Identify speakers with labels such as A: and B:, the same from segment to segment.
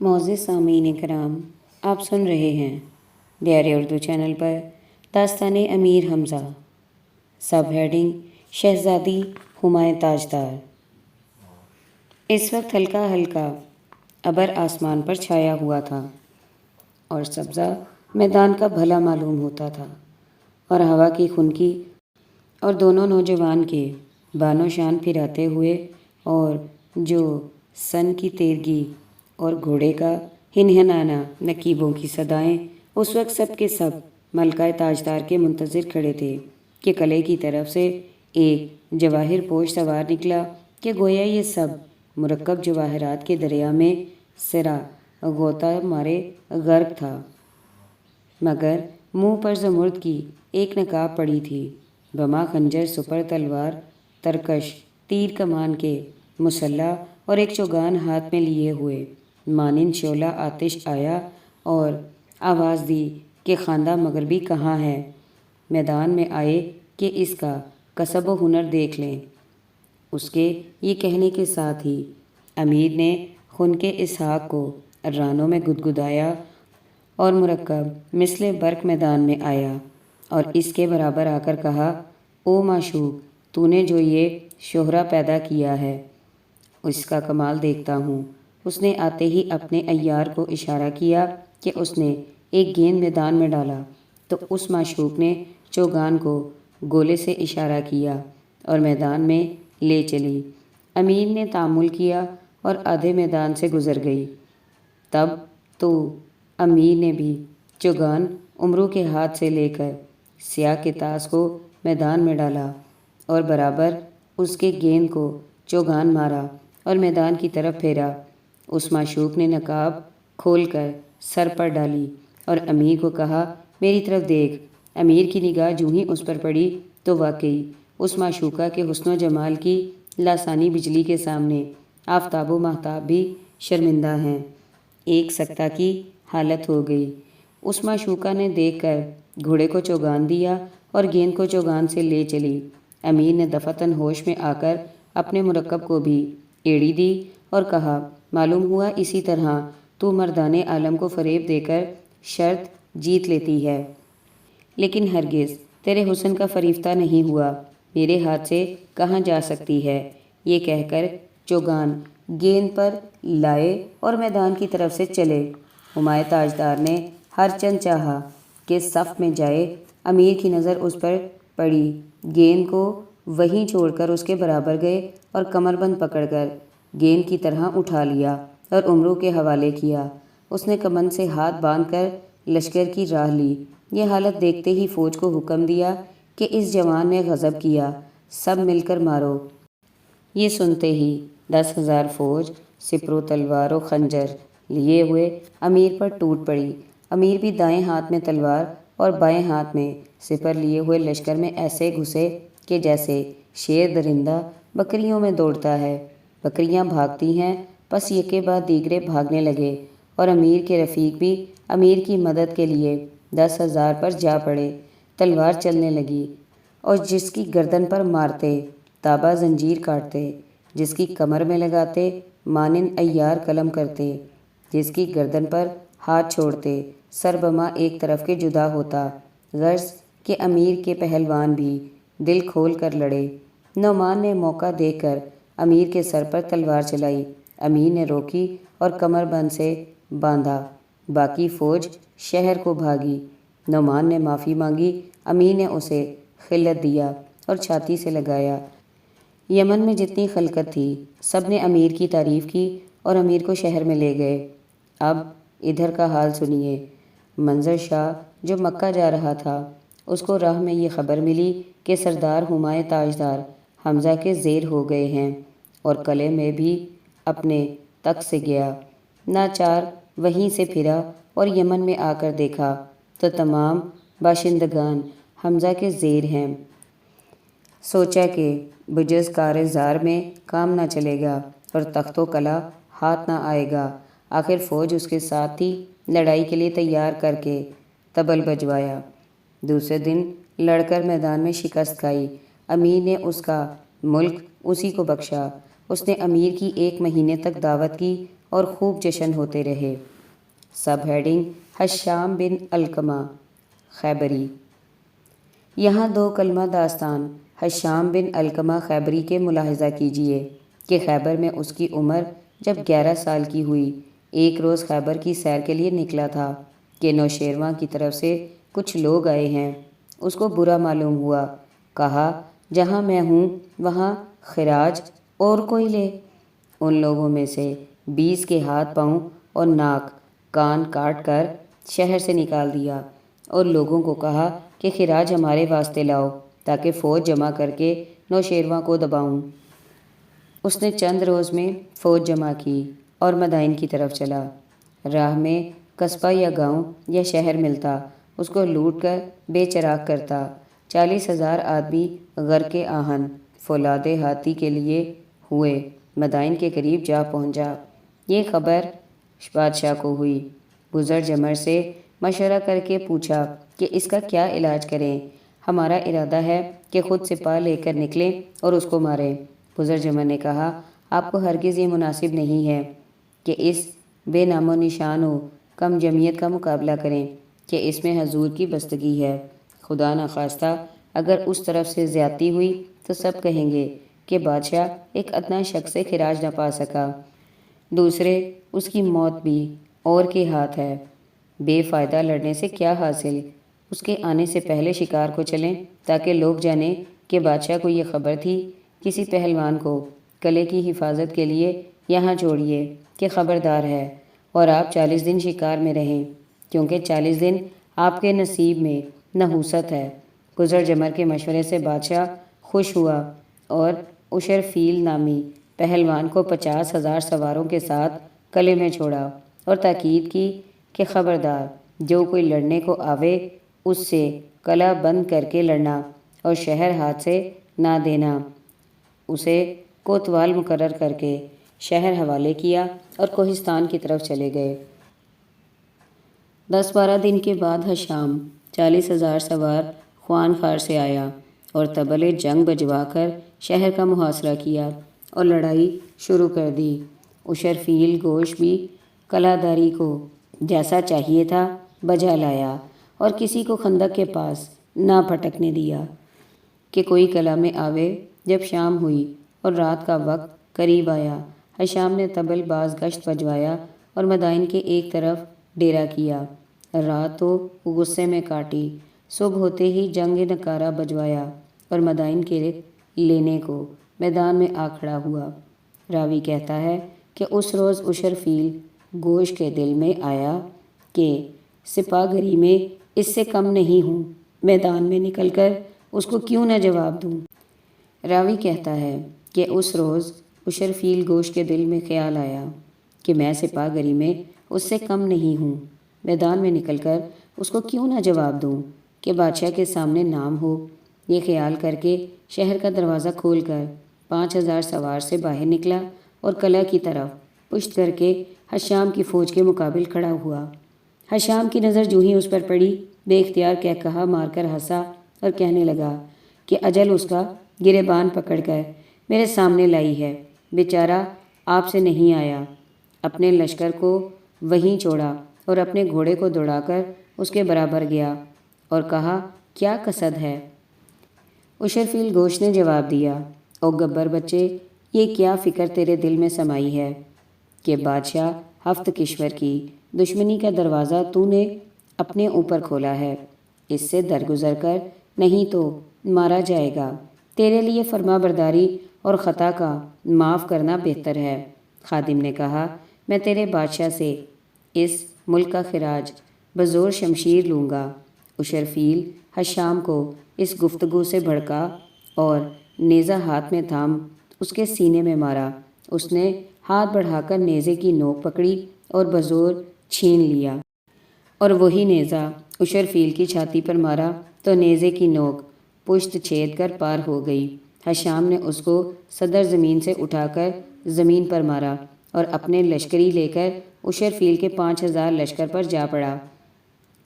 A: معزز سامعین کرام، آپ سن رہے ہیں ڈیئر اردو چینل پر داستان امیر حمزہ، سب ہیڈنگ شہزادی ہمایوں تاجدار۔ اس وقت ہلکا ہلکا ابر آسمان پر چھایا ہوا تھا اور سبزہ میدان کا بھلا معلوم ہوتا تھا، اور ہوا کی خنکی اور دونوں نوجوان کے بانو شان پھراتے ہوئے اور جو سن کی تیرگی اور گھوڑے کا ہنہنانا، نقیبوں کی صدائیں، اس وقت سب کے سب ملکہ تاجدار کے منتظر کھڑے تھے کہ قلعے کی طرف سے ایک جواہر پوش سوار نکلا کہ گویا یہ سب مرکب جواہرات کے دریا میں سرا غوطہ مارے غرق تھا، مگر منہ پر زمرد کی ایک نقاب پڑی تھی، بما خنجر سپر تلوار ترکش تیر کمان کے مسلح اور ایک چوگان ہاتھ میں لیے ہوئے مانند شعلہ آتش آیا اور آواز دی کہ خواندہ مغربی کہاں ہے، میدان میں آئے کہ اس کا کسب و ہنر دیکھ لیں۔ اس کے یہ کہنے کے ساتھ ہی امیر نے خنکِ اسحاق کو رانوں میں گدگدایا اور مرکب مثل برق میدان میں آیا اور اس کے برابر آ کر کہا، او معشوق، تو نے جو یہ شہرہ پیدا کیا ہے اس کا کمال دیکھتا ہوں۔ اس نے آتے ہی اپنے عیار کو اشارہ کیا کہ اس نے ایک گیند میدان میں ڈالا تو اس معشوق نے چوگان کو گولے سے اشارہ کیا اور میدان میں لے چلی۔ امیر نے تأمل کیا اور آدھے میدان سے گزر گئی۔ تب تو امیر نے بھی چوگان امرو کے ہاتھ سے لے کر سیاہ کے طاس کو میدان میں ڈالا اور برابر اس کے گیند کو چوگان مارا اور میدان کی طرف پھیرا۔ اس معشوق نے نقاب کھول کر سر پر ڈالی اور امیر کو کہا، میری طرف دیکھ۔ امیر کی نگاہ جوں ہی اس پر پڑی تو واقعی اس معشوقہ کے حسن و جمال کی لاسانی بجلی کے سامنے آفتاب و ماہتاب بھی شرمندہ ہیں۔ ایک سکتہ کی حالت ہو گئی۔ اس معشوقہ نے دیکھ کر گھوڑے کو چوگان دیا اور گیند کو چوگان سے لے چلی۔ امیر نے دفعتاً ہوش میں آ کر اپنے مرکب کو بھی ایڑی دی اور کہا، معلوم ہوا اسی طرح تو مردان عالم کو فریب دے کر شرط جیت لیتی ہے، لیکن ہرگز تیرے حسن کا فریفتہ نہیں ہوا، میرے ہاتھ سے کہاں جا سکتی ہے۔ یہ کہہ کر چوگان گیند پر لائے اور میدان کی طرف سے چلے۔ ہمایوں تاجدار نے ہر چند چاہا کہ صف میں جائے، امیر کی نظر اس پر پڑی، گیند کو وہیں چھوڑ کر اس کے برابر گئے اور کمر بند پکڑ کر گیند کی طرح اٹھا لیا اور امرو کے حوالے کیا۔ اس نے کمند سے ہاتھ باندھ کر لشکر کی راہ لی۔ یہ حالت دیکھتے ہی فوج کو حکم دیا کہ اس جوان نے غضب کیا، سب مل کر مارو۔ یہ سنتے ہی 10,000 فوج سپر و تلوار و خنجر لیے ہوئے امیر پر ٹوٹ پڑی۔ امیر بھی دائیں ہاتھ میں تلوار اور بائیں ہاتھ میں سپر لیے ہوئے لشکر میں ایسے گھسے کہ جیسے شیر درندہ بکریوں میں دوڑتا ہے۔ بکریاں بھاگتی ہیں، پس یکے بعد دیگرے بھاگنے لگے اور امیر کے رفیق بھی امیر کی مدد کے لیے 10,000 پر جا پڑے۔ تلوار چلنے لگی اور جس کی گردن پر مارتے تابہ زنجیر کاٹتے، جس کی کمر میں لگاتے مانند عیار قلم کرتے، جس کی گردن پر ہاتھ چھوڑتے سر بما ایک طرف کے جدا ہوتا، غرض کہ امیر کے پہلوان بھی دل کھول کر لڑے۔ نعمان نے موقع دیکھ کر امیر کے سر پر تلوار چلائی، امیر نے روکی اور کمر بند سے باندھا، باقی فوج شہر کو بھاگی۔ نعمان نے معافی مانگی، امیر نے اسے خلعت دیا اور چھاتی سے لگایا۔ یمن میں جتنی خلقت تھی سب نے امیر کی تعریف کی اور امیر کو شہر میں لے گئے۔ اب ادھر کا حال سنیے۔ منظر شاہ جو مکہ جا رہا تھا، اس کو راہ میں یہ خبر ملی کہ سردار ہمایوں تاجدار حمزہ کے زیر ہو گئے ہیں اور قلعے میں بھی اپنے تخت سے گیا۔ ناچار وہیں سے پھرا اور یمن میں آ کر دیکھا تو تمام باشندگان حمزہ کے زیر ہیں۔ سوچا کہ بجز کار زار میں کام نہ چلے گا اور تخت و قلعہ ہاتھ نہ آئے گا۔ آخر فوج اس کے ساتھ تھی، لڑائی کے لیے تیار کر کے طبل بجوایا۔ دوسرے دن لڑ کر میدان میں شکست کھائی۔ امیر نے اس کا ملک اسی کو بخشا۔ اس نے امیر کی 1 مہینے تک دعوت کی اور خوب جشن ہوتے رہے۔ سب ہیڈنگ حشام بن علقمہ خیبری۔ یہاں 2 کلمہ داستان حشام بن علقمہ خیبری کے ملاحظہ کیجیے کہ خیبر میں اس کی عمر جب 11 سال کی ہوئی، ایک روز خیبر کی سیر کے لیے نکلا تھا کہ نوشیروان کی طرف سے کچھ لوگ آئے ہیں۔ اس کو برا معلوم ہوا، کہا جہاں میں ہوں وہاں خراج اور کوئی لے۔ ان لوگوں میں سے 20 کے ہاتھ پاؤں اور ناک کان کاٹ کر شہر سے نکال دیا اور لوگوں کو کہا کہ خراج ہمارے واسطے لاؤ تاکہ فوج جمع کر کے نوشیروان کو دباؤں۔ اس نے چند روز میں فوج جمع کی اور مدائن کی طرف چلا۔ راہ میں قصبہ یا گاؤں یا شہر ملتا، اس کو لوٹ کر بے چراغ کرتا۔ 40,000 آدمی غرقِ آہن فولاد ہاتھی کے لیے ہوئے مدائن کے قریب جا پہنچا۔ یہ خبر بادشاہ کو ہوئی۔ بزر جمر سے مشورہ کر کے پوچھا کہ اس کا کیا علاج کریں؟ ہمارا ارادہ ہے کہ خود سپاہ لے کر نکلیں اور اس کو ماریں۔ بزر جمر نے کہا آپ کو ہرگز یہ مناسب نہیں ہے کہ اس بے نام و نشان و کم جمعیت کا مقابلہ کریں کہ اس میں حضور کی بستگی ہے۔ خدا نخواستہ اگر اس طرف سے زیادتی ہوئی تو سب کہیں گے کہ بادشاہ ایک ادنا شخص سے خراج نہ پا سکا۔ دوسرے اس کی موت بھی اور کے ہاتھ ہے۔ بے فائدہ لڑنے سے کیا حاصل؟ اس کے آنے سے پہلے شکار کو چلیں تاکہ لوگ جانیں کہ بادشاہ کو یہ خبر تھی۔ کسی پہلوان کو قلعے کی حفاظت کے لیے یہاں چھوڑیے کہ خبردار ہے، اور آپ 40 دن شکار میں رہیں، کیونکہ 40 دن آپ کے نصیب میں نحوست ہے۔ گزر جمر کے مشورے سے بادشاہ خوش ہوا اور اشرفیل نامی پہلوان کو 50,000 سواروں کے ساتھ قلعے میں چھوڑا اور تاکید کی کہ خبردار جو کوئی لڑنے کو آوے اس سے قلعہ بند کر کے لڑنا اور شہر ہاتھ سے نہ دینا۔ اسے کوتوال مقرر کر کے شہر حوالے کیا اور کوہستان کی طرف چلے گئے۔ 10-12 دن کے بعد حشام 40,000 سوار خوان خار سے آیا اور طبل جنگ بجوا کر شہر کا محاصرہ کیا اور لڑائی شروع کر دی۔ اشرفیل گوش بھی قلعہ داری کو جیسا چاہیے تھا بجا لایا اور کسی کو خندق کے پاس نہ پھٹکنے دیا کہ کوئی قلعہ میں آوے۔ جب شام ہوئی اور رات کا وقت قریب آیا، حشام نے طبل باز گشت بجوایا اور مدائن کے ایک طرف ڈیرا کیا۔ رات تو غصے میں کاٹی، صبح ہوتے ہی جنگ نکارہ بجوایا اور مدائن کے لینے کو میدان میں آ کھڑا ہوا۔ راوی کہتا ہے کہ اس روز اشرفیل گوش کے دل میں آیا کہ سپاہ گری میں اس سے کم نہیں ہوں، میدان میں نکل کر اس کو کیوں نہ جواب دوں۔ راوی کہتا ہے کہ اس روز اشرفیل گوش کے دل میں خیال آیا کہ میں سپاہ گری میں اس سے کم نہیں ہوں، میدان میں نکل کر اس کو کیوں نہ جواب دوں کہ بادشاہ کے سامنے نام ہو۔ یہ خیال کر کے شہر کا دروازہ کھول کر 5,000 سوار سے باہر نکلا اور قلعہ کی طرف پشت کر کے حشام کی فوج کے مقابل کھڑا ہوا۔ حشام کی نظر جو ہی اس پر پڑی، بے اختیار کہا مار کر ہنسا اور کہنے لگا کہ اجل اس کا گریبان پکڑ کر میرے سامنے لائی ہے، بیچارہ آپ سے نہیں آیا۔ اپنے لشکر کو وہیں چھوڑا اور اپنے گھوڑے کو دوڑا کر اس کے برابر گیا اور کہا کیا قصد ہے؟ اشرفیل گوش نے جواب دیا، او گبر بچے، یہ کیا فکر تیرے دل میں سمائی ہے کہ بادشاہ ہفت کشور کی دشمنی کا دروازہ تو نے اپنے اوپر کھولا ہے، اس سے درگزر کر نہیں تو مارا جائے گا۔ تیرے لیے فرما برداری اور خطا کا معاف کرنا بہتر ہے۔ خادم نے کہا میں تیرے بادشاہ سے اس ملک کا خراج بزور شمشیر لوں گا۔ اشرفیل حشام کو اس گفتگو سے بھڑکا اور نیزہ ہاتھ میں تھام اس کے سینے میں مارا۔ اس نے ہاتھ بڑھا کر نیزے کی نوک پکڑی اور بزور چھین لیا، اور وہی نیزہ اشرفیل کی چھاتی پر مارا تو نیزے کی نوک پشت چھید کر پار ہو گئی۔ حشام نے اس کو صدر زمین سے اٹھا کر زمین پر مارا اور اپنے لشکری لے کر اشرفیل کے 5,000 لشکر پر جا پڑا۔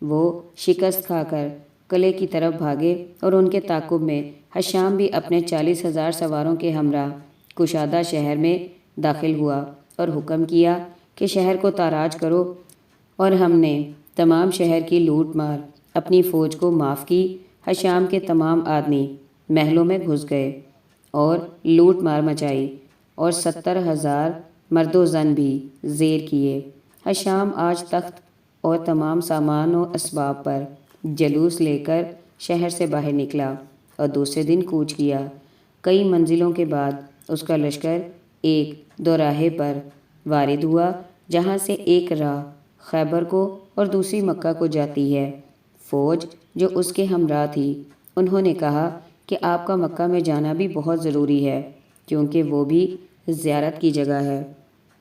A: وہ شکست کھا کر قلعے کی طرف بھاگے اور ان کے تعاقب میں حشام بھی اپنے 40,000 سواروں کے ہمراہ کشادہ شہر میں داخل ہوا اور حکم کیا کہ شہر کو تاراج کرو، اور ہم نے تمام شہر کی لوٹ مار اپنی فوج کو معاف کی۔ حشام کے تمام آدمی محلوں میں گھس گئے اور لوٹ مار مچائی، اور 70,000 مرد و زن بھی زیر کیے۔ حشام آج تخت اور تمام سامان و اسباب پر جلوس لے کر شہر سے باہر نکلا اور دوسرے دن کوچ کیا۔ کئی منزلوں کے بعد اس کا لشکر ایک دوراہے پر وارد ہوا، جہاں سے ایک راہ خیبر کو اور دوسری مکہ کو جاتی ہے۔ فوج جو اس کے ہمراہ تھی، انہوں نے کہا کہ آپ کا مکہ میں جانا بھی بہت ضروری ہے، کیونکہ وہ بھی زیارت کی جگہ ہے۔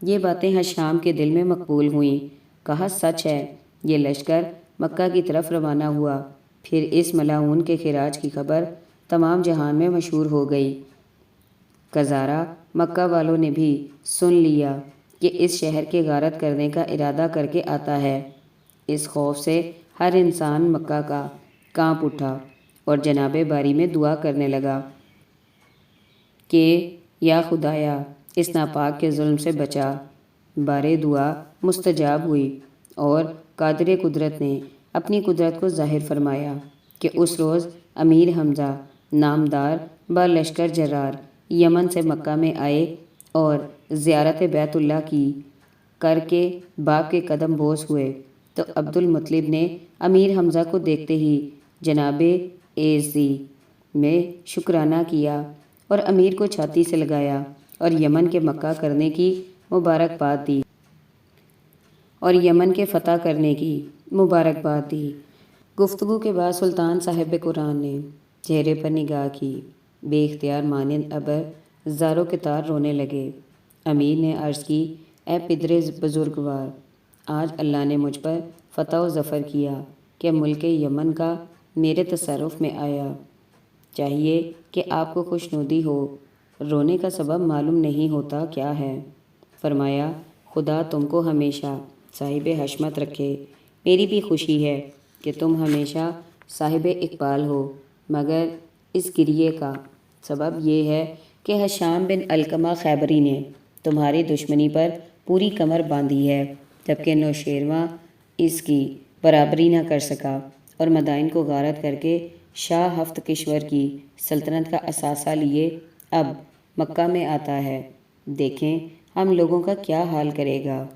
A: یہ باتیں حشام کے دل میں مقبول ہوئیں۔ کہا سچ ہے۔ یہ لشکر مکہ کی طرف روانہ ہوا۔ پھر اس ملعون کے خراج کی خبر تمام جہان میں مشہور ہو گئی۔ قزارہ مکہ والوں نے بھی سن لیا کہ اس شہر کے غارت کرنے کا ارادہ کر کے آتا ہے۔ اس خوف سے ہر انسان مکہ کا کانپ اٹھا اور جناب باری میں دعا کرنے لگا کہ یا خدایا اس ناپاک کے ظلم سے بچا۔ بارے دعا مستجاب ہوئی اور قادر قدرت نے اپنی قدرت کو ظاہر فرمایا کہ اس روز امیر حمزہ نامدار با لشکر جرار یمن سے مکہ میں آئے اور زیارت بیت اللہ کی کر کے باپ کے قدم بوس ہوئے، تو عبد المطلب نے امیر حمزہ کو دیکھتے ہی جناب ایزی میں شکرانہ کیا اور امیر کو چھاتی سے لگایا اور یمن کے مکہ کرنے کی مبارکباد دی گفتگو کے بعد سلطان صاحب قرآن نے چہرے پر نگاہ کی۔ بے اختیار مانند ابر زار و کتار رونے لگے۔ امیر نے عرض کی، اے پدر بزرگوار، آج اللہ نے مجھ پر فتح و ظفر کیا کہ ملک یمن کا میرے تصرف میں آیا۔ چاہیے کہ آپ کو خوشنودی ہو۔ رونے کا سبب معلوم نہیں ہوتا کیا ہے؟ فرمایا، خدا تم کو ہمیشہ صاحب حشمت رکھے۔ میری بھی خوشی ہے کہ تم ہمیشہ صاحب اقبال ہو، مگر اس گریے کا سبب یہ ہے کہ حشام بن علقمہ خیبری نے تمہاری دشمنی پر پوری کمر باندھی ہے، جبکہ نوشیروان اس کی برابری نہ کر سکا اور مدائن کو غارت کر کے شاہ ہفت کشور کی سلطنت کا اثاثہ لیے اب مکہ میں آتا ہے۔ دیکھیں ہم لوگوں کا کیا حال کرے گا۔